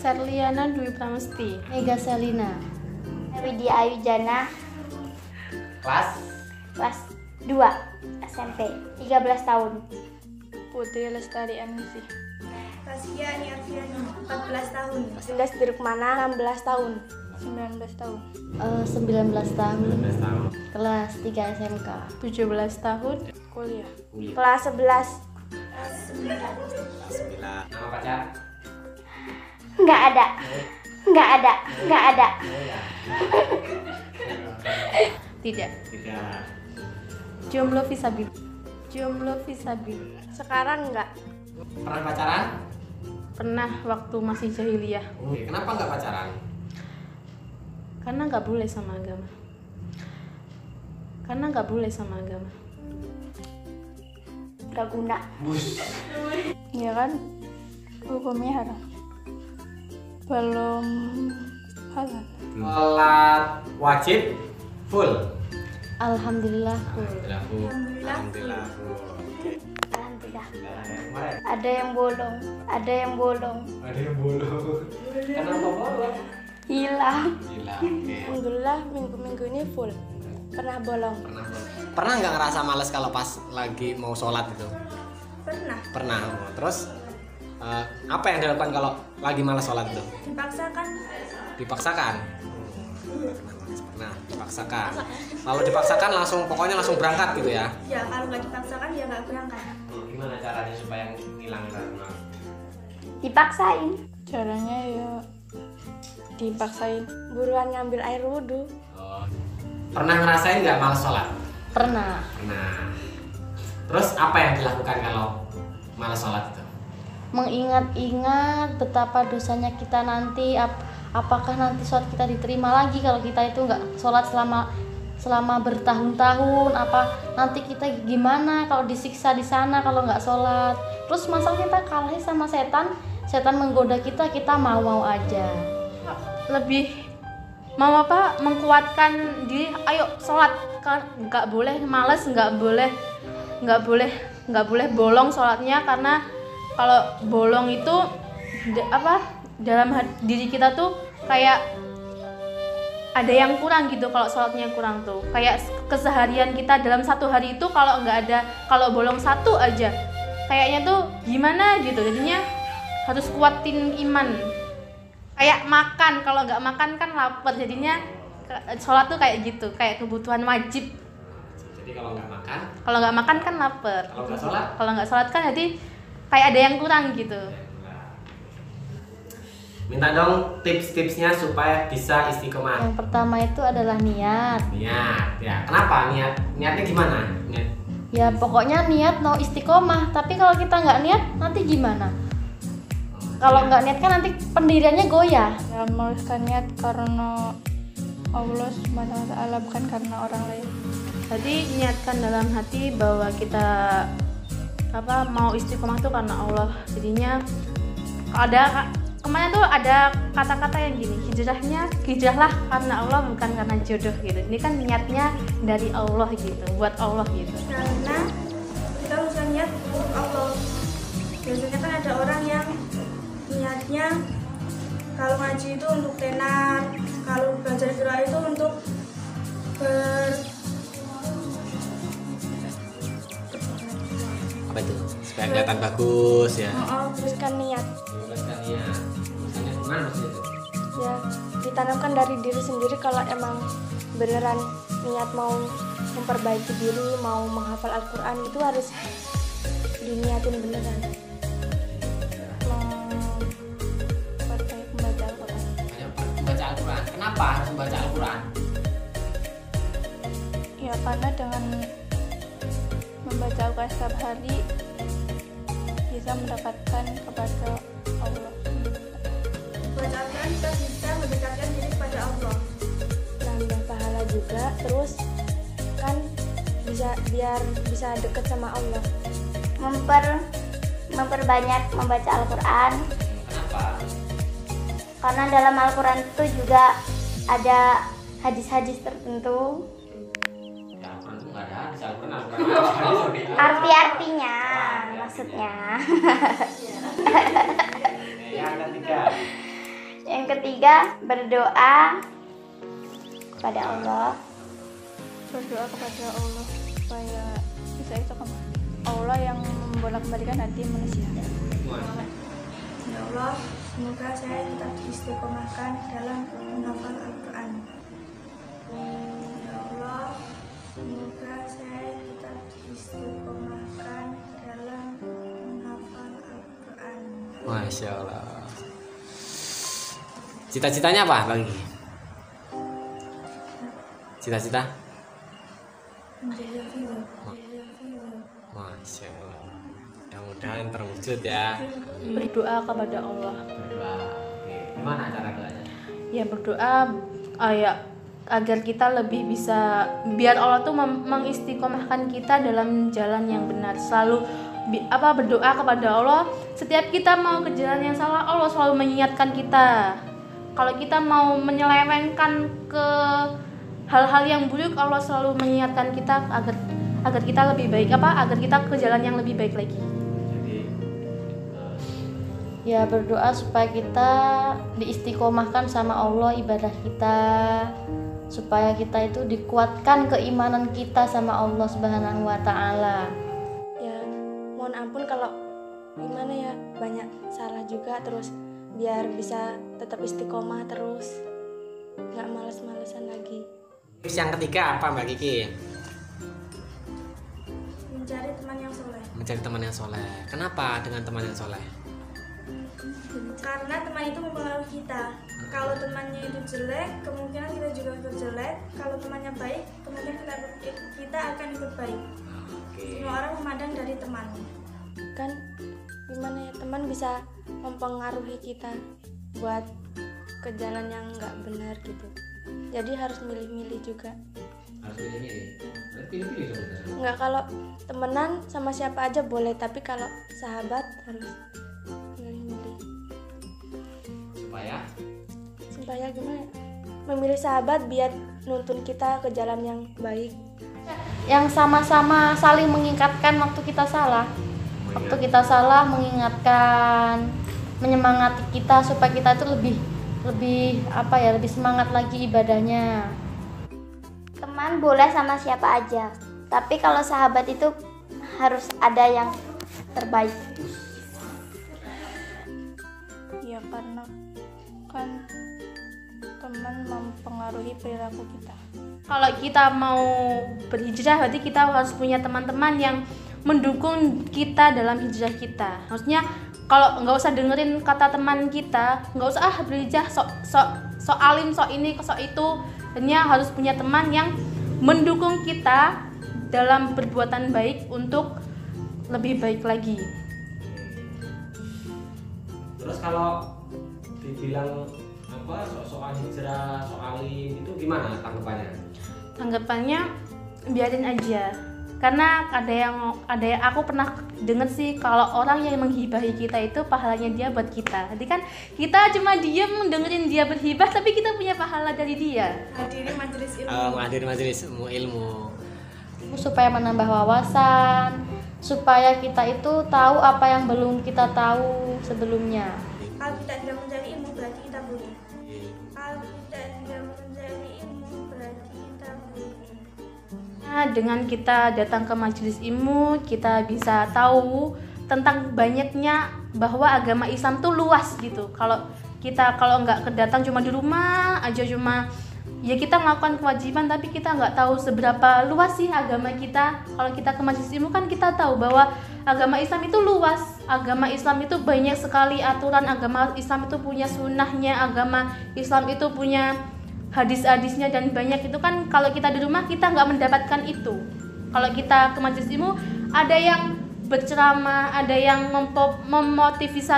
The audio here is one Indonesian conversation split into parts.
Serliana Dwi Pramesti. Mega Selina. Widya Ayujana. Kelas 2 SMP, 13 tahun. Putri Lestari Aningsih. Tasya Niarfiani, 14 tahun. Indah Dirukmana, 16 tahun. 19 tahun. 19 tahun. Kelas 3 SMK. 17 tahun. Kuliah. Kelas 11. Kelas 9. Nama pacar? Nggak ada. Tidak. Tidak. Jomblo Visabi. Jomblo Visabi. Sekarang nggak. Pernah pacaran? Pernah waktu masih jahiliyah. Kenapa nggak pacaran? Karena nggak boleh sama agama. Nggak guna. Iya kan? Hukumnya haram. Belum halal. Sholat wajib full. Alhamdulillah. Alhamdulillah full. Alhamdulillah. Kemarin Ada yang bolong. ada yang bolong. Kenapa bolong? Hilang. Gila. Oke. Alhamdulillah minggu-minggu ini full. Pernah bolong. Pernah nggak ngerasa males kalau pas lagi mau sholat itu? Pernah. Pernah. Terus apa yang dilakukan kalau lagi malas sholat itu? Dipaksakan. Dipaksakan. Pernah dipaksakan. Lalu dipaksakan pokoknya langsung berangkat gitu ya? Ya kalau nggak dipaksakan ya nggak berangkat. Gimana caranya supaya hilang rasa? Dipaksain. Caranya ya dipaksain. Buruan ngambil air wudhu. Pernah ngerasain nggak malas sholat? Pernah. Pernah. Terus apa yang dilakukan kalau malas sholat itu? Mengingat-ingat betapa dosanya kita nanti, apakah nanti sholat kita diterima lagi kalau kita itu nggak sholat selama bertahun-tahun, apa nanti kita gimana kalau disiksa di sana kalau nggak sholat. Terus masa kita kalah sama setan menggoda kita mau aja. Lebih mau mengkuatkan diri, ayo sholat, nggak boleh malas, nggak boleh bolong sholatnya, karena kalau bolong itu dalam diri kita tuh kayak ada yang kurang gitu. Kalau sholatnya kurang tuh kayak keseharian kita dalam satu hari itu kalau bolong satu aja kayaknya tuh gimana gitu. Jadinya harus kuatin iman. Kayak makan, kalau nggak makan kan lapar, jadinya sholat tuh kayak gitu, kayak kebutuhan wajib. Jadi kalau nggak makan kan lapar. Kalau nggak sholat kan jadi kayak ada yang kurang gitu. Minta dong tips-tipsnya supaya bisa istiqomah. Yang pertama itu adalah niat. Niat, ya. Kenapa niat? Niatnya gimana? Ya pokoknya niat mau istiqomah. Tapi kalau kita nggak niat nanti gimana? Kalau nggak niat kan nanti pendiriannya goyah. Ya, meluluskan niat karena Allah SWT, bukan karena orang lain. Jadi niatkan dalam hati bahwa kita mau istiqomah tuh karena Allah. Jadinya kemarin tuh ada kata-kata yang gini, hijrahlah karena Allah, bukan karena jodoh gitu. Ini kan niatnya dari Allah gitu, buat Allah gitu. Karena kita harus niat untuk Allah. Biasanya kan ada orang yang niatnya kalau ngaji itu untuk tenar, kalau belajar doa itu untuk Apa itu? Supaya kelihatan bagus ya. Teruskan niat. Teruskan niat. Teruskannya gimana maksudnya itu? Ya ditanamkan dari diri sendiri. Kalau emang beneran niat mau memperbaiki diri, mau menghafal Al-Quran, itu harus diniatin beneran. Membaca Al-Quran. Membaca Al-Quran. Kenapa harus membaca Al-Quran? Ya karena dengan membaca Al-Quran setiap hari bisa mendapatkan kepada Allah. baca Al-Quran kita bisa mendekatkan diri kepada Allah. Nambah pahala juga, terus kan biar bisa deket sama Allah. Memperbanyak membaca Al-Quran. Kenapa? Karena dalam Al-Quran itu juga ada hadis-hadis tertentu. Ya Al-Quran itu nggak ada hadis. Al-Quran Arti-artinya maksudnya. Yang ketiga. ketiga, berdoa kepada Allah. Berdoa kepada Allah supaya bisa istiqomah. Allah yang membolak-balikan hati manusia. Ya Allah, semoga saya tetap diistiqomahkan dalam menghafal Al-Quran. Ya Allah, semoga saya tetap diistiqomahkan dalam menghafal Al-Quran. Masya Allah. Cita-citanya apa lagi? Cita-cita? Menjadi hafidh. Masya Allah. Mudah-mudahan terwujud ya. Berdoa kepada Allah. Berdoa. Oke. Gimana cara doanya? Ya berdoa ya agar kita lebih bisa, biar Allah tuh mengistiqomahkan kita dalam jalan yang benar. Selalu berdoa kepada Allah. Setiap kita mau ke jalan yang salah, Allah selalu mengingatkan kita. Kalau kita mau menyelewengkan ke hal-hal yang buruk, Allah selalu mengingatkan kita agar kita lebih baik, agar kita ke jalan yang lebih baik lagi. Ya berdoa supaya kita diistiqomahkan sama Allah ibadah kita, supaya kita itu dikuatkan keimanan kita sama Allah Subhanahu wa Ta'ala. Ya mohon ampun kalau gimana ya, banyak salah juga, terus biar bisa tetap istiqomah terus, nggak males-malesan lagi. Tips yang ketiga apa Mbak Kiki? Mencari teman yang soleh. Mencari teman yang soleh. Kenapa dengan teman yang soleh? Karena teman itu mempengaruhi kita. Kalau temannya itu jelek, kemungkinan kita juga ikut jelek. Kalau temannya baik, kemungkinan kita akan ikut baik. Oke. Semua orang memandang dari teman. Kan gimana ya, teman bisa mempengaruhi kita buat ke jalan yang nggak benar gitu. Jadi harus milih-milih juga. Harus pilih-pilih. Pilih-pilih dong. Nggak, kalau temenan sama siapa aja boleh, tapi kalau sahabat harus milih-milih. Supaya gimana? Memilih sahabat biar nuntun kita ke jalan yang baik. Yang sama-sama saling mengingatkan waktu kita salah. Waktu kita salah mengingatkan, menyemangati kita supaya kita itu lebih semangat lagi ibadahnya. Teman boleh sama siapa aja, tapi kalau sahabat itu harus ada yang terbaik. Ya karena kan teman mempengaruhi perilaku kita. Kalau kita mau berhijrah, berarti kita harus punya teman-teman yang mendukung kita dalam hijrah kita. Maksudnya kalau nggak usah dengerin kata teman kita, nggak usah berhijrah sok alim, sok ini, sok itu. Hanya harus punya teman yang mendukung kita dalam perbuatan baik untuk lebih baik lagi. Terus kalau dibilang soal hijrah, soal alim itu gimana tanggapannya? Tanggapannya biarin aja. Karena ada yang aku pernah dengar sih, kalau orang yang menghibahi kita itu pahalanya dia buat kita. Jadi kan kita cuma diam dengerin dia berhibah, tapi kita punya pahala dari dia. Hadiri majelis ilmu. Menghadiri majelis ilmu. Supaya menambah wawasan, supaya kita itu tahu apa yang belum kita tahu sebelumnya. Kalau kita tidak mencari ilmu berarti kita bodoh. Kalau kita tidak mencari ilmu berarti kita bodoh. Nah, dengan kita datang ke majelis ilmu, kita bisa tahu tentang banyaknya, bahwa agama Islam tuh luas gitu. Kalau nggak kedatang cuma di rumah aja, ya kita melakukan kewajiban, tapi kita nggak tahu seberapa luas sih agama kita. Kalau kita ke majelis ilmu kan kita tahu bahwa agama Islam itu luas. Agama Islam itu banyak sekali aturan. Agama Islam itu punya sunnahnya. Agama Islam itu punya hadis-hadisnya dan banyak. Itu kan kalau kita di rumah kita nggak mendapatkan itu. Kalau kita ke majelis ilmu, ada yang berceramah, ada yang memotivasi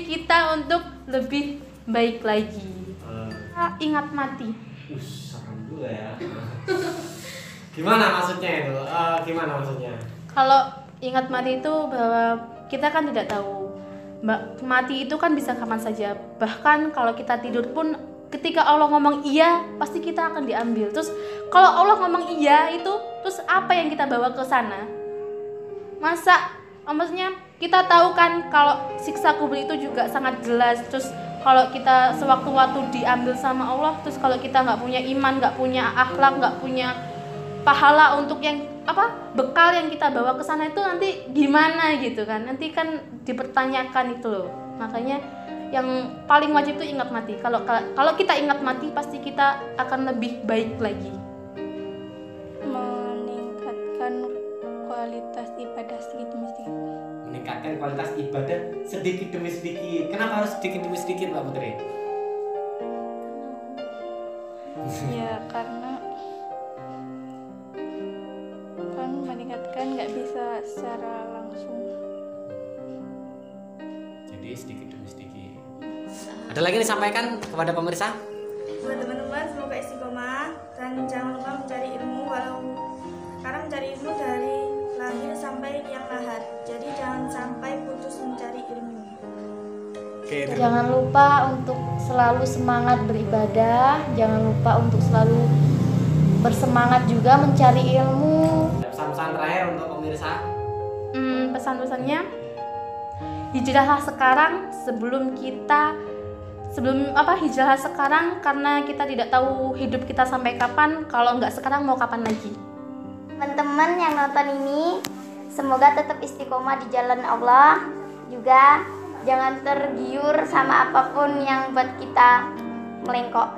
kita untuk lebih baik lagi. Ingat mati. Serem juga ya. Gimana maksudnya itu? Kalau ingat mati itu bahwa kita kan tidak tahu mati itu kan bisa kapan saja. Bahkan kalau kita tidur pun ketika Allah ngomong iya, pasti kita akan diambil. Terus kalau Allah ngomong iya itu, terus apa yang kita bawa ke sana? Maksudnya kita tahu kan kalau siksa kubur itu juga sangat jelas. Terus kalau kita sewaktu-waktu diambil sama Allah, terus kalau kita nggak punya iman, nggak punya akhlak, nggak punya pahala untuk yang bekal yang kita bawa ke sana itu nanti gimana gitu kan? Nanti kan dipertanyakan itu loh. Makanya yang paling wajib itu ingat mati. Kalau kita ingat mati, pasti kita akan lebih baik lagi. Meningkatkan kualitas ibadah sedikit demi sedikit. Meningkatkan kualitas ibadah sedikit demi sedikit. Kenapa harus sedikit demi sedikit, Mbak Putri? Ya karena kan meningkatkan nggak bisa secara langsung. Jadi sedikit demi sedikit. Ada lagi disampaikan kepada pemirsa? Buat teman-teman, semoga istiqomah dan jangan lupa mencari ilmu, karena mencari ilmu dari lahir sampai yang lahat. Jadi jangan sampai putus mencari ilmu. Oke, Jangan lupa untuk selalu semangat beribadah, jangan lupa untuk selalu bersemangat juga mencari ilmu. pesan-pesan terakhir untuk pemirsa. Pesan-pesannya, hijrahlah sekarang hijrahlah sekarang karena kita tidak tahu hidup kita sampai kapan. Kalau nggak sekarang mau kapan lagi? Teman-teman yang nonton ini, semoga tetap istiqomah di jalan Allah. Juga jangan tergiur sama apapun yang buat kita melengkok.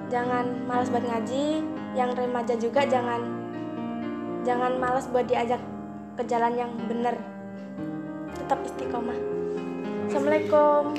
Jangan malas buat ngaji. Yang remaja juga jangan malas buat diajak ke jalan yang benar. Tetap istiqomah. Assalamualaikum.